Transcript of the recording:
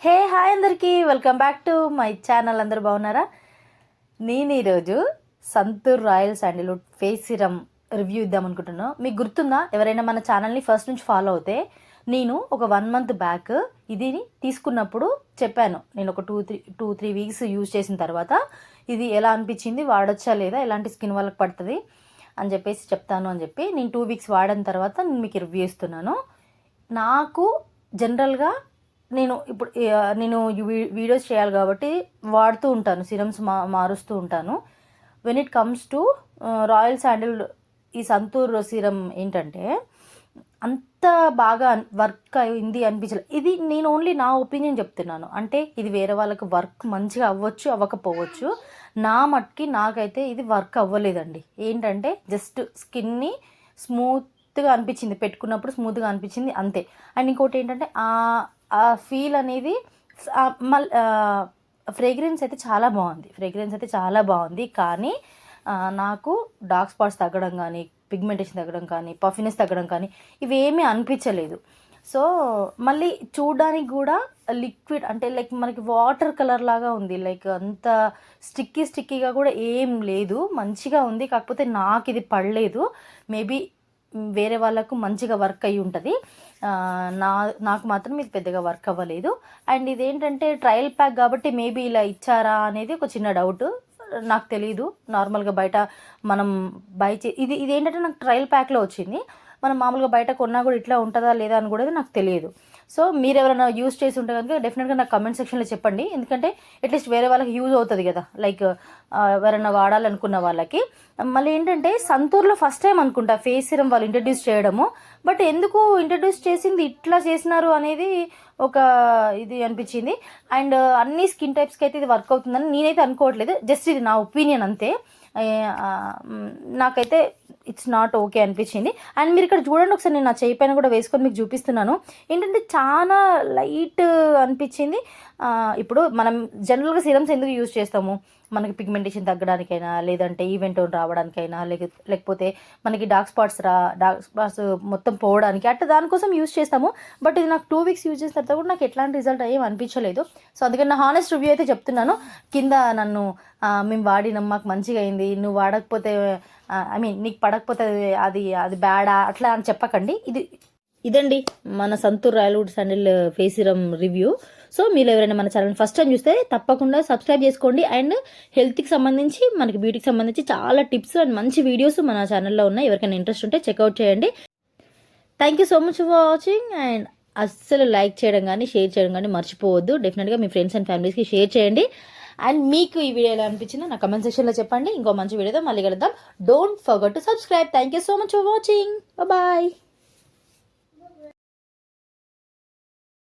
Hey hi అందరికీ welcome back to my channel. అందరు బాగున్నారా? నేను ఈరోజు Santoor royal Sandalwood face serum review ఇద్దాం అనుకుంటున్నాను. మీకు గుర్తుందా? ఎవరైనా మన ఛానల్ని ఫస్ట్ నుంచి ఫాలో అవుతే నేను ఒక 1 మంత్ బ్యాక్ ఇది తీసుకున్నప్పుడు చెప్పాను. నేను ఒక 2-3 వీక్స్ యూజ్ చేసిన తర్వాత ఇది ఎలా అనిపించింది, వాడొచ్చా లేదా, ఎలాంటి స్కిన్ వాళ్ళకి పడుతుంది అని చెప్పేసి చెప్తాను అని చెప్పి నేను 2 వీక్స్ వాడిన తర్వాత నేను మీకు రివ్యూ ఇస్తున్నాను. నాకు జనరల్గా నేను వీడియోస్ చేయాలి కాబట్టి వాడుతూ ఉంటాను, సిరమ్స్ మారుస్తూ ఉంటాను. When it comes to royal sandal ఈ సంతూర్ సిరం ఏంటంటే అంత బాగా వర్క్ అయింది అనిపించలేదు. ఇది నేను ఓన్లీ నా ఒపీనియన్ చెప్తున్నాను. అంటే ఇది వేరే వాళ్ళకి వర్క్ మంచిగా అవ్వచ్చు, అవ్వకపోవచ్చు. నా మట్టుకి నాకైతే ఇది వర్క్ అవ్వలేదండి. ఏంటంటే జస్ట్ స్కిన్ని స్మూత్గా అనిపించింది, పెట్టుకున్నప్పుడు స్మూత్గా అనిపించింది అంతే. అండ్ ఇంకోటి ఏంటంటే ఆ ఫీల్ అనేది ఫ్రేగ్రెన్స్ అయితే చాలా బాగుంది. కానీ నాకు డార్క్ స్పాట్స్ తగ్గడం కానీ, పిగ్మెంటేషన్ తగ్గడం కానీ, పఫినెస్ తగ్గడం కానీ ఇవేమీ అనిపించలేదు. సో మళ్ళీ చూడడానికి కూడా లిక్విడ్ అంటే లైక్ మనకి వాటర్ కలర్ లాగా ఉంది. లైక్ అంత స్టిక్కీగా కూడా ఏం లేదు, మంచిగా ఉంది. కాకపోతే నాకు ఇది పడలేదు. మేబీ వేరే వాళ్ళకు మంచిగా వర్క్ అయ్యి ఉంటుంది. నాకు మాత్రం ఇది పెద్దగా వర్క్ అవ్వలేదు. అండ్ ఇదేంటంటే ట్రయల్ ప్యాక్ కాబట్టి మేబీ ఇలా ఇచ్చారా అనేది ఒక చిన్న డౌట్. నాకు తెలీదు. నార్మల్గా బయట మనం ఇదేంటంటే నాకు ట్రయల్ ప్యాక్లో వచ్చింది. మనం మామూలుగా బయట కొన్నా కూడా ఇట్లా ఉంటుందా లేదా అని కూడా నాకు తెలియదు. సో మీరు ఎవరైనా యూజ్ చేసి ఉంటే కనుక డెఫినెట్గా నాకు కమెంట్ సెక్షన్లో చెప్పండి. ఎందుకంటే అట్లీస్ట్ వేరే వాళ్ళకి యూజ్ అవుతుంది కదా, లైక్ ఎవరైనా వాడాలనుకున్న వాళ్ళకి. మళ్ళీ ఏంటంటే సంతూర్లో ఫస్ట్ టైం అనుకుంటా ఫేస్ సిరం వాళ్ళు ఇంట్రడ్యూస్ చేయడము. బట్ ఎందుకు ఇంట్రడ్యూస్ చేసింది ఇట్లా చేసినారు అనేది ఒక ఇది అనిపించింది. అండ్ అన్ని స్కిన్ టైప్స్కి అయితే ఇది వర్క్ అవుతుందని నేనైతే అనుకోవట్లేదు. జస్ట్ ఇది నా ఒపీనియన్ అంతే. నాకైతే ఇట్స్ నాట్ ఓకే అనిపించింది. అండ్ మీరు ఇక్కడ చూడండి ఒకసారి, నేను నా చేయి పైన కూడా వేసుకొని మీకు చూపిస్తున్నాను. ఏంటంటే చాలా లైట్ అనిపించింది. ఇప్పుడు మనం జనరల్గా సిరమ్స్ ఎందుకు యూజ్ చేస్తాము? మనకి పిగ్మెంటేషన్ తగ్గడానికైనా, లేదంటే ఈవెంట్ రావడానికైనా, లేకపోతే మనకి డార్క్ స్పాట్స్ మొత్తం పోవడానికి, అట్లా దానికోసం యూజ్ చేస్తాము. బట్ ఇది నాకు 2 వీక్స్ యూజ్ చేసిన తర్వాత కూడా నాకు ఎట్లాంటి రిజల్ట్ ఏం అనిపించలేదు. సో అందుకని నా హానెస్ట్ రివ్యూ అయితే చెప్తున్నాను. కింద నన్ను మేము వాడినాం, మాకు మంచిగా అయింది, నువ్వు వాడకపోతే నీకు పడకపోతే అది బ్యాడా అట్లా అని చెప్పకండి. ఇదండి మన Santoor royal wood sandal face serum review. So మీరు ఎవరైనా మన ఛానల్ ఫస్ట్ టైం చూస్తే తప్పకుండా సబ్స్క్రైబ్ చేసుకోండి. అండ్ హెల్త్కి సంబంధించి, మనకి బ్యూటీకి సంబంధించి చాలా టిప్స్ అండ్ మంచి వీడియోస్ మన ఛానల్లో ఉన్నాయి. ఎవరికైనా ఇంట్రెస్ట్ ఉంటే చెక్అవుట్ చేయండి. Thank you so much for watching. And అస్సలు లైక్ చేయడం కానీ, షేర్ చేయడం కానీ మర్చిపోవద్దు. డెఫినెట్గా మీ ఫ్రెండ్స్ అండ్ ఫ్యామిలీస్కి షేర్ చేయండి. అండ్ మీకు ఈ వీడియో ఎలా అనిపించిందో నా కమెంట్ సెక్షన్లో చెప్పండి. ఇంకో మంచి వీడియోతో మళ్ళీ కలుద్దాం. Don't forget to subscribe. Thank you so much for watching. Bye.